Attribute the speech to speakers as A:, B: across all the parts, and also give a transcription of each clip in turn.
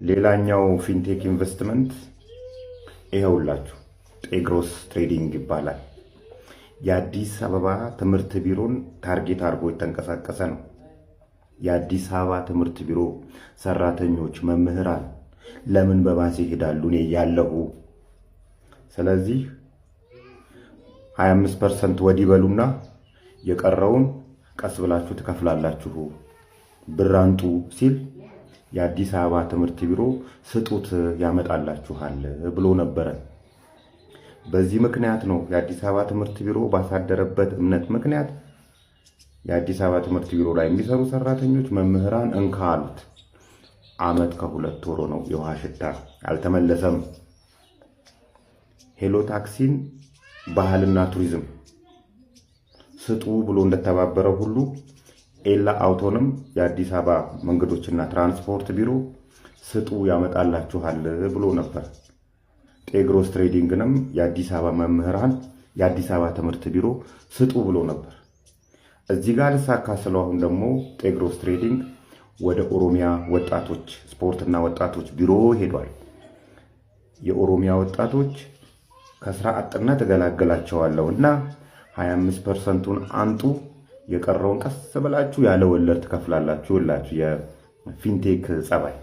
A: ሌላኛው ፊንቴክ ኢንቨስትመንት ይሄውላችሁ ጤግሮስ ትሬዲንግ ይባላል። የአዲስ አበባ ትምህርት ቢሮን ታርጌት አድርጎ የተንቀሳቀሰ ነው። የአዲስ አበባ ትምህርት ቢሮ ሰራተኞች፣ መምህራን ለምን በባስ ይሄዳሉ? እኔ ያለሁ። ስለዚህ 25% ወዲህ በሉና የቀረውን ቀስ ብላችሁ ትከፍላላችሁ ብር አንጡ ሲል የአዲስ አበባ ትምህርት ቢሮ ስጡት ያመጣላችኋል ብሎ ነበረ። በዚህ ምክንያት ነው የአዲስ አበባ ትምህርት ቢሮ ባሳደረበት እምነት ምክንያት የአዲስ አበባ ትምህርት ቢሮ ላይ የሚሰሩ ሰራተኞች፣ መምህራን እንካ አሉት። ዓመት ከ2 ወር ነው። የውሃ ሽታ አልተመለሰም። ሄሎ ታክሲን ባህልና ቱሪዝም ስጡ ብሎ እንደተባበረው ሁሉ ኤላ አውቶንም የአዲስ አበባ መንገዶችና ትራንስፖርት ቢሮ ስጡ ያመጣላችኋል ብሎ ነበር። ጤግሮስ ትሬዲንግንም የአዲስ አበባ መምህራን የአዲስ አበባ ትምህርት ቢሮ ስጡ ብሎ ነበር። እዚህ ጋር ልሳካ ስለው አሁን ደግሞ ጤግሮስ ትሬዲንግ ወደ ኦሮሚያ ወጣቶች ስፖርትና ወጣቶች ቢሮ ሄዷል። የኦሮሚያ ወጣቶች ከስራ አጥነት እገላገላቸዋለሁና 25%ን አንጡ፣ የቀረውን ቀስ ብላችሁ ያለ ወለድ ትከፍላላችሁ። ይላችሁ የፊንቴክ ጸባይ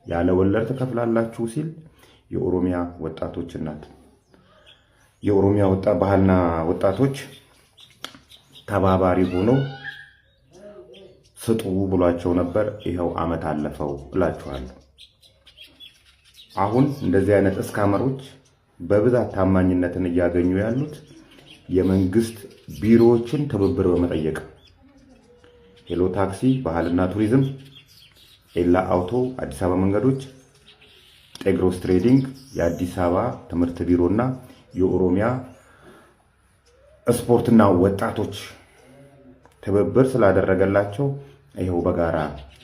A: ያለ ወለድ ትከፍላላችሁ ሲል የኦሮሚያ ወጣቶች እናት የኦሮሚያ ባህልና ወጣቶች ተባባሪ ሆኖ ስጡ ብሏቸው ነበር። ይሄው ዓመት አለፈው እላችኋለሁ። አሁን እንደዚህ አይነት እስካመሮች በብዛት ታማኝነትን እያገኙ ያሉት የመንግስት ቢሮዎችን ትብብር በመጠየቅ ሄሎ ታክሲ ባህልና ቱሪዝም፣ ኤላ አውቶ አዲስ አበባ መንገዶች፣ ጤግሮስ ትሬዲንግ የአዲስ አበባ ትምህርት ቢሮና የኦሮሚያ ስፖርትና ወጣቶች ትብብር ስላደረገላቸው ይሄው በጋራ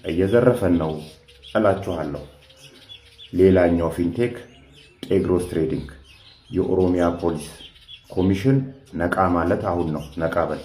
A: እየዘረፈን ነው እላችኋለሁ። ሌላኛው ፊንቴክ ጤግሮስ ትሬዲንግ የኦሮሚያ ፖሊስ ኮሚሽን ነቃ ማለት አሁን ነው። ነቃ በል።